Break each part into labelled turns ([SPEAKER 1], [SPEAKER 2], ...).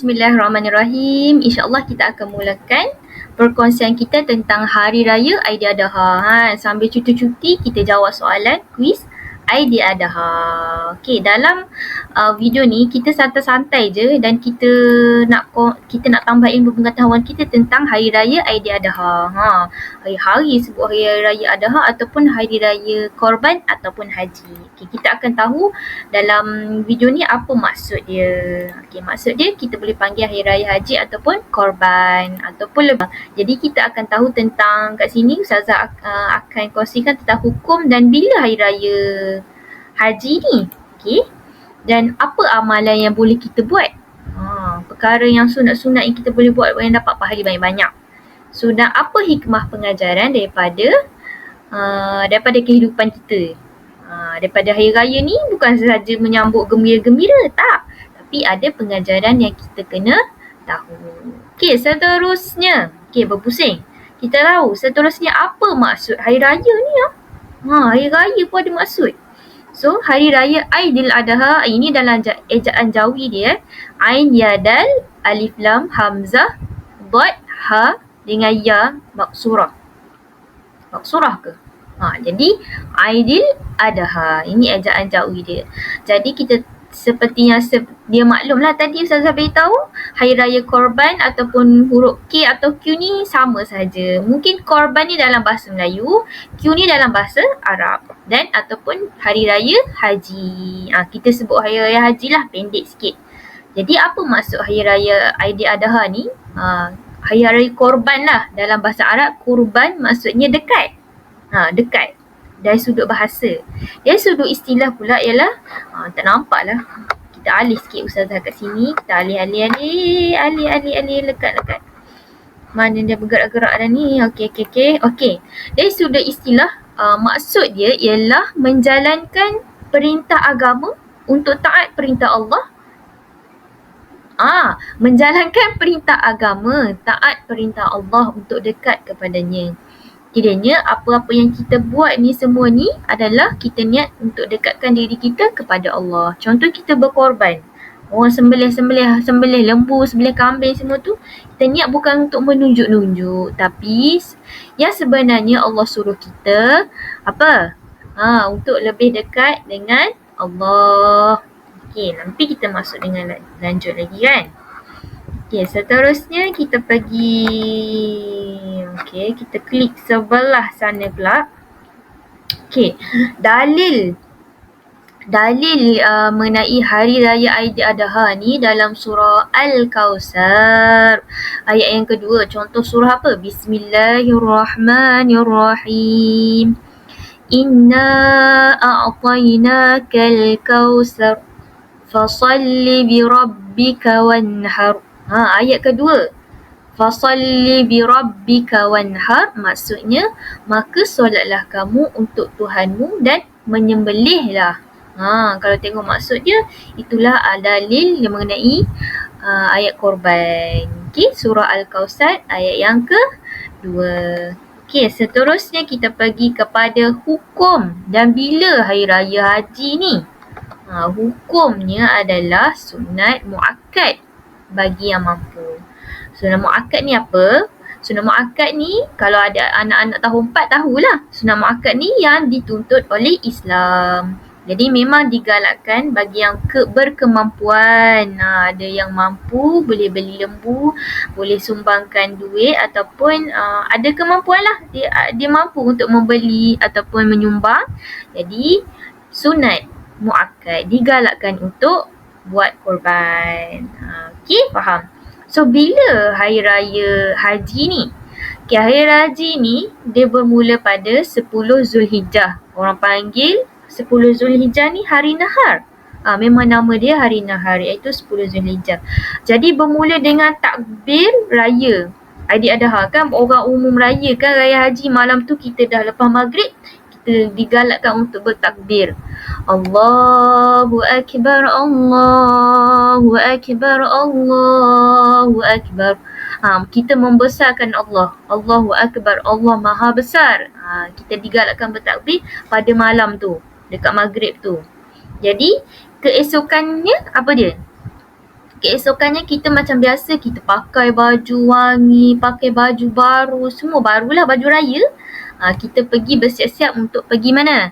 [SPEAKER 1] bismillahirrahmanirrahim. InsyaAllah kita akan mulakan perkongsian kita tentang Hari Raya Aidiladha. Sambil cuti-cuti kita jawab soalan kuis Aidiladha. Okey, dalam video ni kita santai-santai je dan kita nak tambah ilmu pengetahuan kita tentang Hari Raya Aidiladha. Hari-hari sebut Hari Raya Adha ataupun Hari Raya Korban ataupun Haji. Okey, kita akan tahu dalam video ni apa maksud dia. Okey, maksud dia kita boleh panggil Hari Raya Haji ataupun Korban ataupun lebih. Jadi kita akan tahu tentang kat sini Ustazah akan kongsikan tentang hukum dan bila Hari Raya Haji ni. Okey. Dan apa amalan yang boleh kita buat. Perkara yang sunat-sunat yang kita boleh buat yang dapat pahala banyak-banyak. So, dan apa hikmah pengajaran daripada kehidupan kita. Daripada Hari Raya ni bukan sahaja menyambut gembira-gembira, tak. Tapi ada pengajaran yang kita kena tahu. Okey, seterusnya. Okey, berpusing. Kita tahu seterusnya apa maksud Hari Raya ni. Hari Raya pun ada maksud. So, Hari Raya Aidiladha ini dalam ejaan Jawi dia. Ain, ya, dal, alif, lam, hamzah, dot, ha dengan ya maksurah. Maksurah ke? Jadi Aidiladha. Ini ejaan Jawi dia. Jadi kita seperti yang dia maklumlah tadi Ustazah beritahu, Hari Raya Korban ataupun huruf K atau Q ni sama saja. Mungkin Korban ni dalam bahasa Melayu, Q ni dalam bahasa Arab, dan ataupun Hari Raya Haji. Kita sebut Hari Raya Haji lah, pendek sikit. Jadi apa maksud Hari Raya Aidiladha ni? Hari Raya Korban lah. Dalam bahasa Arab, kurban maksudnya dekat. Dekat. Dari sudut bahasa. Dari sudut istilah pula ialah, tak nampak lah. Kita alih sikit Ustazah kat sini. Kita alih. Lekat. Mana dia bergerak-gerak dah ni. Okey. Dari sudut istilah, maksud dia ialah menjalankan perintah agama untuk taat perintah Allah. Menjalankan perintah agama, taat perintah Allah untuk dekat kepadanya. Kiranya apa-apa yang kita buat ni semua ni adalah kita niat untuk dekatkan diri kita kepada Allah. Contoh kita berkorban. Orang sembelih lembu, sembelih kambing semua tu, kita niat bukan untuk menunjuk-nunjuk, tapi yang sebenarnya Allah suruh kita apa? Untuk lebih dekat dengan Allah. Okey, nanti kita masuk dengan lanjut lagi kan. Okey, seterusnya kita pergi. Okey, kita klik sebelah sana pula. Okey, dalil mengenai Hari Raya Aidiladha ni dalam surah Al-Kautsar ayat yang kedua. Contoh surah apa? Bismillahirrahmanirrahim. Inna a'tainakal kautsar fasalli bi rabbika wanhar. Ayat kedua. Fasalli bi rabbika wanhar, maksudnya maka solatlah kamu untuk Tuhanmu dan menyembelihlah. Kalau tengok maksud dia, itulah dalil yang mengenai ayat korban. Okey, surah Al-Kautsar ayat yang kedua. Okey, seterusnya kita pergi kepada hukum dan bila Hari Raya Haji ni. Hukumnya adalah sunat muakkad bagi yang mampu. Sunat muakkad ni apa? Sunat muakkad ni kalau ada anak-anak tahun 4 tahulah. Sunat muakkad ni yang dituntut oleh Islam. Jadi memang digalakkan bagi yang berkemampuan. Ada yang mampu boleh beli lembu, boleh sumbangkan duit ataupun ada kemampuan lah. Dia mampu untuk membeli ataupun menyumbang. Jadi sunat muakkad digalakkan untuk buat korban. Okey, faham? So, bila Hari Raya Haji ni? Okay, Hari Raya Haji ni dia bermula pada 10 Zulhijjah. Orang panggil 10 Zulhijjah ni Hari Nahar. Memang nama dia Hari Nahar, iaitu 10 Zulhijjah. Jadi bermula dengan takbir raya Aidiladha kan, orang umum raya kan, Raya Haji malam tu kita dah lepas maghrib, kita digalakkan untuk bertakbir. Allahu Akbar, Allahu Akbar, Allahu Akbar. Kita membesarkan Allah. Allahu Akbar, Allah Maha Besar. Kita digalakkan bertakbir pada malam tu, dekat maghrib tu. Jadi keesokannya apa dia? Keesokannya kita macam biasa, kita pakai baju wangi, pakai baju baru, semua barulah baju raya. Kita pergi bersiap-siap untuk pergi mana?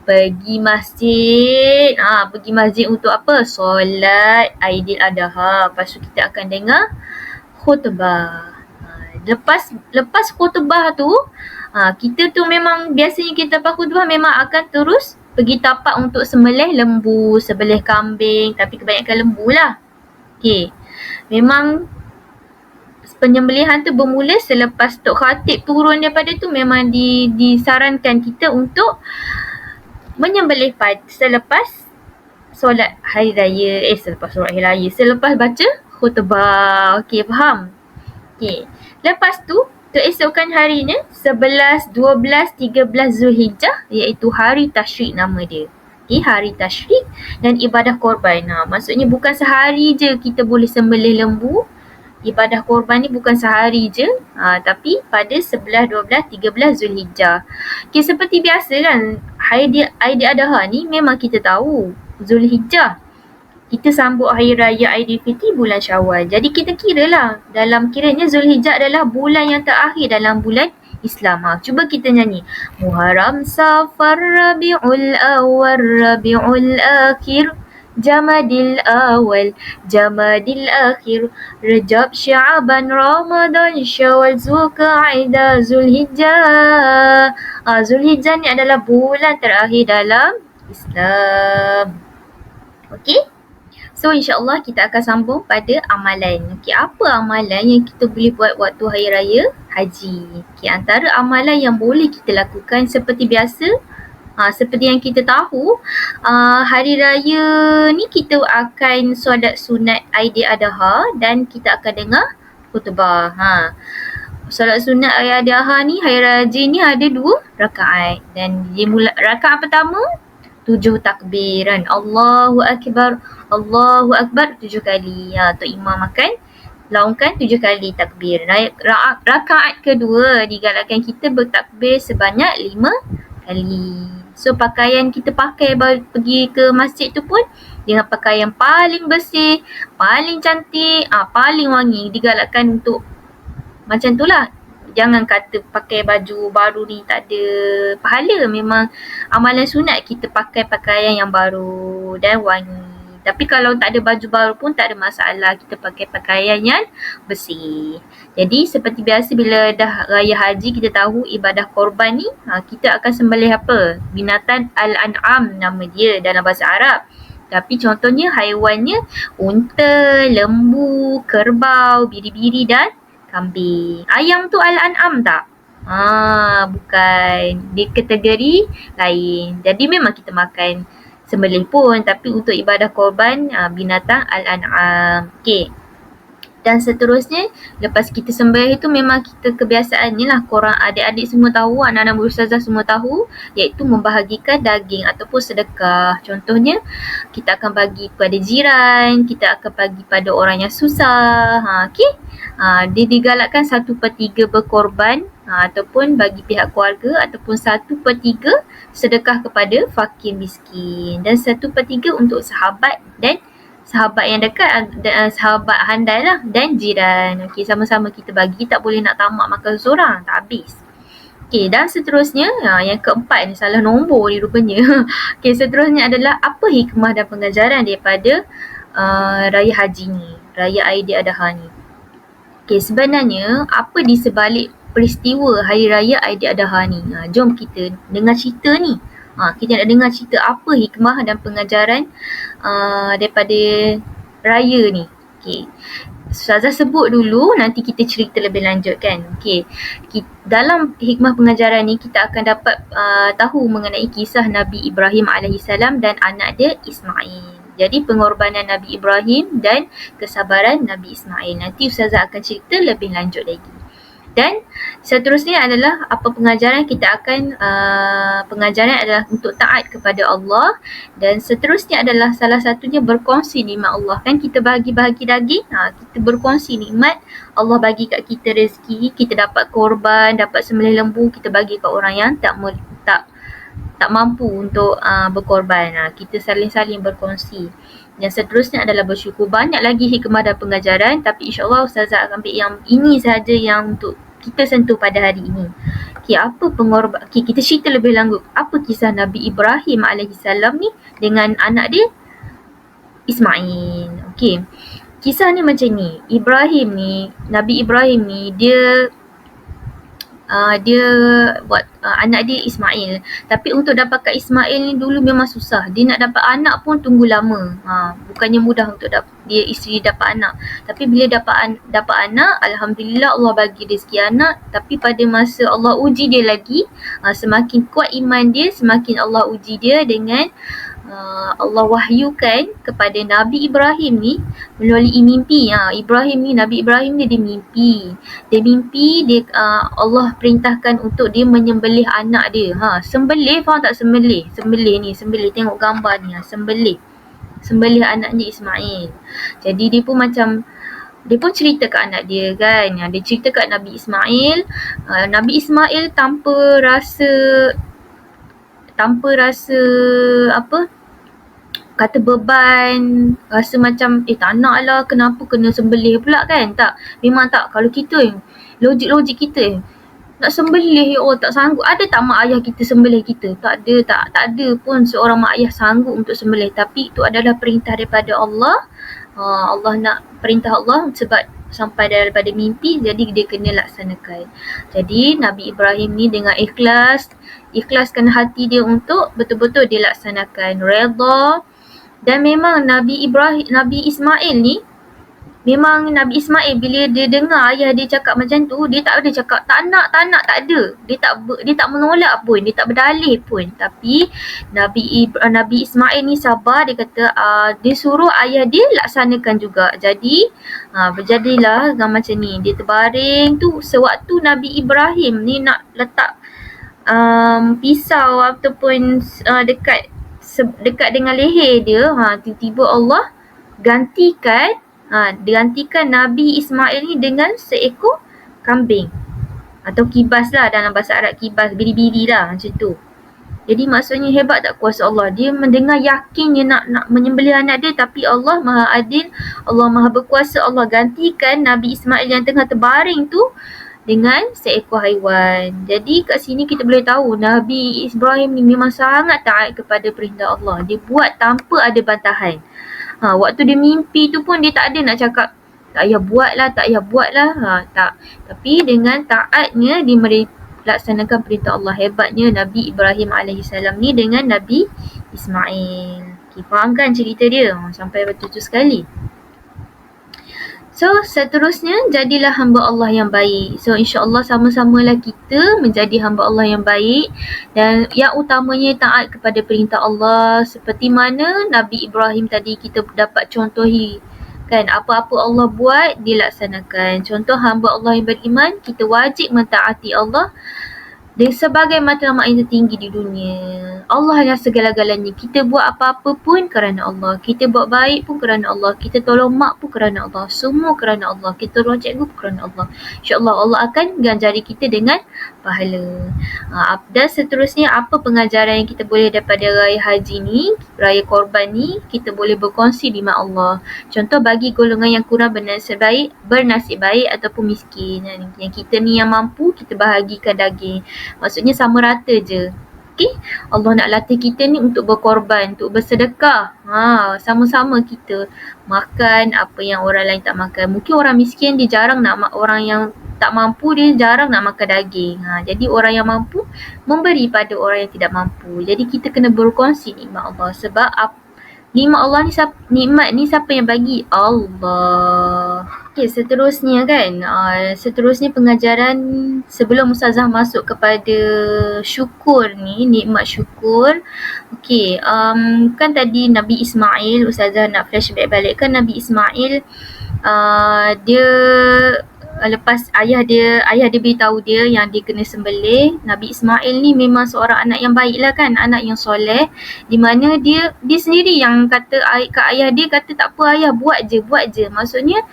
[SPEAKER 1] Pergi masjid. Pergi masjid untuk apa? Solat Aidiladha. Lepas tu kita akan dengar khutbah. Lepas khutbah tu, kita tu memang biasanya kita lepas khutbah memang akan terus pergi tapak untuk sembelih lembu, sembelih kambing, tapi kebanyakan lembu lah. Okey. Memang penyembelihan tu bermula selepas Tok Khatib turun daripada tu, memang disarankan kita untuk menyembelih selepas solat hari raya, selepas solat hari raya, selepas baca khutbah. Okey, faham? Okey. Lepas tu, keesokan harinya 11, 12, 13 Zulhijjah, iaitu hari tasyrik nama dia. Okay, hari tasyrik dan ibadah korban. Maksudnya bukan sehari je kita boleh sembelih lembu. Ibadah korban ni bukan sehari je, tapi pada 11, 12, 13 Zulhijjah. Okay, seperti biasa kan, Aidiladha ni memang kita tahu Zulhijjah. Kita sambut Hari Raya Aidilfitri bulan Syawal. Jadi kita kiralah, dalam kiranya Zulhijjah adalah bulan yang terakhir dalam bulan Islam. Cuba kita nyanyi. Muharram, Safar, Rabiul Awal, Rabiul Akhir, Jamadil Awal, Jamadil Akhir, Rajab, Syaban, Ramadan, Syawal, Zulqa'dah, Zulhijjah. Zulhijjah ni adalah bulan terakhir dalam Islam. Okey? So insyaAllah kita akan sambung pada amalan. Okey, apa amalan yang kita boleh buat waktu Hari Raya Haji? Okey, antara amalan yang boleh kita lakukan seperti biasa, seperti yang kita tahu, Hari Raya ni kita akan solat sunat Aidiladha dan kita akan dengar khutbah. Solat sunat Aidiladha ni, Hari Raya Haji ni ada 2 rakaat. Dan rakaat pertama 7 takbiran. Allahu Akbar, Allahu Akbar 7 kali. Tok Imam akan laungkan 7 kali takbir. Rakaat kedua digalakkan kita bertakbir sebanyak 5 kali. So pakaian kita pakai pergi ke masjid tu pun dengan pakaian paling bersih, paling cantik, paling wangi. Digalakkan untuk macam tu lah. Jangan kata pakai baju baru ni tak ada pahala. Memang amalan sunat kita pakai pakaian yang baru dan wangi. Tapi kalau tak ada baju baru pun tak ada masalah. Kita pakai pakaian yang bersih. Jadi seperti biasa bila dah raya haji, kita tahu ibadah korban ni, kita akan sembelih apa? Binatang Al-An'am nama dia dalam bahasa Arab. Tapi contohnya haiwannya unta, lembu, kerbau, biri-biri dan kambing. Ayam tu Al-An'am tak? Bukan. Dia kategori lain. Jadi memang kita makan sembelih pun, tapi untuk ibadah korban binatang Al-An'am. Okey. Dan seterusnya, lepas kita sembelih itu memang kita kebiasaannya lah, korang adik-adik semua tahu, anak-anak berustazah semua tahu, iaitu membahagikan daging ataupun sedekah. Contohnya, kita akan bagi kepada jiran, kita akan bagi pada orang yang susah. Okey. Dia digalakkan 1/3 berkorban, ataupun bagi pihak keluarga, ataupun 1/3 sedekah kepada fakir miskin, dan 1/3 untuk sahabat dan sahabat yang dekat, sahabat handal lah, dan jiran. Okey, sama-sama kita bagi, tak boleh nak tamak makan seorang, tak habis. Okey, dan seterusnya, yang keempat ni, salah nombor ni rupanya. Okey, seterusnya adalah apa hikmah dan pengajaran daripada Raya Haji ni, Raya Aidiladha ni. Okey, sebenarnya apa di sebalik peristiwa Hari Raya Aidiladha ni? Jom kita dengar cerita ni. Kita nak dengar cerita apa hikmah dan pengajaran daripada raya ni. Okey. Ustazah sebut dulu, nanti kita cerita lebih lanjut kan. Okey. Dalam hikmah pengajaran ni kita akan dapat tahu mengenai kisah Nabi Ibrahim AS dan anak dia Ismail. Jadi pengorbanan Nabi Ibrahim dan kesabaran Nabi Ismail. Nanti Ustazah akan cerita lebih lanjut lagi. Dan seterusnya adalah apa pengajaran kita akan, pengajaran adalah untuk taat kepada Allah, dan seterusnya adalah salah satunya berkongsi nikmat Allah. Kan kita bahagi-bahagi daging, kita berkongsi nikmat Allah bagi kat kita rezeki, kita dapat korban, dapat sembelih lembu, kita bagi kat orang yang tak mampu untuk berkorban. Kita saling-saling berkongsi. Yang seterusnya adalah bersyukur. Banyak lagi hikmah dan pengajaran, tapi insyaAllah Ustazah akan ambil yang ini sahaja yang untuk kita sentuh pada hari ini. Kita cerita lebih lanjut. Apa kisah Nabi Ibrahim alaihissalam ni dengan anak dia Ismail. Okey. Kisah ni macam ni. Nabi Ibrahim ni dia buat anak dia Ismail. Tapi untuk dapatkan Ismail ni dulu memang susah. Dia nak dapat anak pun tunggu lama. Bukannya mudah untuk dia isteri dapat anak. Tapi bila dapat anak, alhamdulillah Allah bagi rezeki anak. Tapi pada masa Allah uji dia lagi, semakin kuat iman dia, semakin Allah uji dia dengan Allah wahyukan kepada Nabi Ibrahim ni melalui mimpi. Nabi Ibrahim ni dia mimpi. Allah perintahkan untuk dia menyembelih anak dia. Sembelih, faham tak sembelih? Sembelih. Tengok gambar ni, sembelih anaknya Ismail. Jadi dia pun cerita kat anak dia kan. Dia cerita kat Nabi Ismail. Nabi Ismail tanpa rasa kata beban, rasa macam tak nak lah, kenapa kena sembelih pula kan. Tak, memang tak. Kalau kita, logik kita nak sembelih, tak sanggup. Ada tak mak ayah kita sembelih kita? Tak ada pun seorang mak ayah sanggup untuk sembelih. Tapi itu adalah perintah daripada Allah. Allah nak perintah Allah sebab sampai daripada mimpi, jadi dia kena laksanakan. Jadi Nabi Ibrahim ni dengan ikhlaskan hati dia untuk betul-betul dia laksanakan, redha. Dan memang Nabi Ismail bila dia dengar ayah dia cakap macam tu, dia tak ada cakap tak nak, tak ada. Dia tak menolak pun, dia tak berdalih pun. Tapi Nabi Ismail ni sabar, dia kata dia suruh ayah dia laksanakan juga. Jadi berjadilah macam ni. Dia terbaring tu sewaktu Nabi Ibrahim ni nak letak pisau ataupun dekat dengan leher dia, tiba-tiba Allah gantikan Nabi Ismail ni dengan seekor kambing atau kibas lah, dalam bahasa Arab kibas, biri-biri lah macam tu. Jadi maksudnya hebat tak kuasa Allah. Dia mendengar yakin dia nak menyembelih anak dia, tapi Allah Maha Adil, Allah Maha Berkuasa. Allah gantikan Nabi Ismail yang tengah terbaring tu dengan seekor haiwan. Jadi kat sini kita boleh tahu Nabi Ibrahim ni memang sangat taat kepada perintah Allah. Dia buat tanpa ada bantahan. Waktu dia mimpi tu pun dia tak ada nak cakap tak payah buat lah. Tak. Tapi dengan taatnya dia melaksanakan perintah Allah. Hebatnya Nabi Ibrahim alaihissalam ni dengan Nabi Ismail. Faham kan cerita dia? Sampai betul-betul sekali. So, seterusnya, jadilah hamba Allah yang baik. So, insyaAllah sama-samalah kita menjadi hamba Allah yang baik. Dan yang utamanya taat kepada perintah Allah. Seperti mana Nabi Ibrahim tadi kita dapat contohi. Kan, apa-apa Allah buat, dilaksanakan. Contoh hamba Allah yang beriman, kita wajib mentaati Allah. Dan sebagai matlamat yang tertinggi di dunia, Allah lah segala-galanya. Kita buat apa-apa pun kerana Allah. Kita buat baik pun kerana Allah. Kita tolong mak pun kerana Allah. Semua kerana Allah. Kita tolong cikgu pun kerana Allah. InsyaAllah Allah akan ganjari kita dengan pahala. Dan seterusnya, apa pengajaran yang kita boleh daripada raya haji ni, raya korban ni, kita boleh berkongsi di mak Allah. Contoh bagi golongan yang kurang bernasib baik ataupun miskin. Yang kita ni yang mampu, kita bahagikan daging. Maksudnya sama rata je. Okay? Allah nak latih kita ni untuk berkorban, untuk bersedekah. Sama-sama kita makan apa yang orang lain tak makan. Mungkin orang miskin dia jarang nak, orang yang tak mampu dia jarang nak makan daging. Jadi orang yang mampu memberi pada orang yang tidak mampu. Jadi kita kena berkongsi nikmat Allah. Sebab nikmat Allah ni, nikmat ni siapa yang bagi? Allah. Okay, seterusnya kan. Seterusnya pengajaran sebelum Ustazah masuk kepada syukur ni, nikmat syukur. Okay, kan tadi Nabi Ismail, Ustazah nak flashback balik kan Nabi Ismail, dia lepas ayah dia beritahu dia yang dia kena sembelih. Nabi Ismail ni memang seorang anak yang baik lah kan, anak yang soleh, di mana dia sendiri yang kata ke ayah dia, kata tak apa ayah, buat je. Maksudnya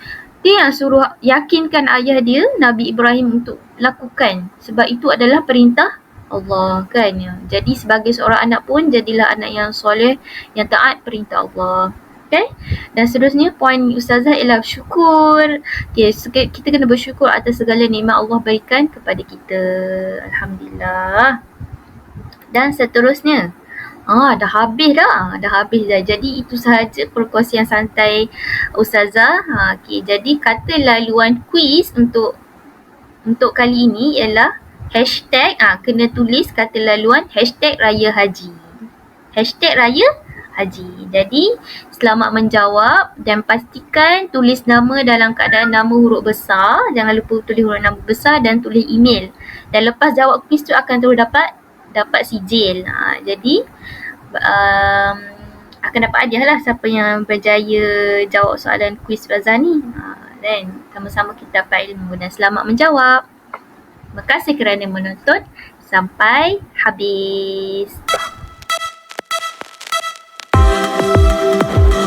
[SPEAKER 1] dia yang suruh yakinkan ayah dia Nabi Ibrahim untuk lakukan, sebab itu adalah perintah Allah kan. Jadi sebagai seorang anak pun jadilah anak yang soleh, yang taat perintah Allah Okay. Dan seterusnya poin Ustazah ialah syukur. Okay, kita kena bersyukur atas segala nikmat Allah berikan kepada kita. Alhamdulillah. Dan seterusnya, dah habis dah. Dah habis dah. Jadi itu sahaja perkongsian santai Ustazah. Okay, jadi kata laluan kuis untuk kali ini ialah hashtag, kena tulis kata laluan hashtag Raya Haji. Hashtag Raya Haji. Jadi selamat menjawab dan pastikan tulis nama dalam keadaan nama huruf besar. Jangan lupa tulis huruf nama besar dan tulis email. Dan lepas jawab kuis tu akan terus dapat sijil. Jadi akan dapat hadiah lah siapa yang berjaya jawab soalan kuis Ustazah ni. Dan sama-sama kita dapat ilmu dan selamat menjawab. Terima kasih kerana menonton sampai habis.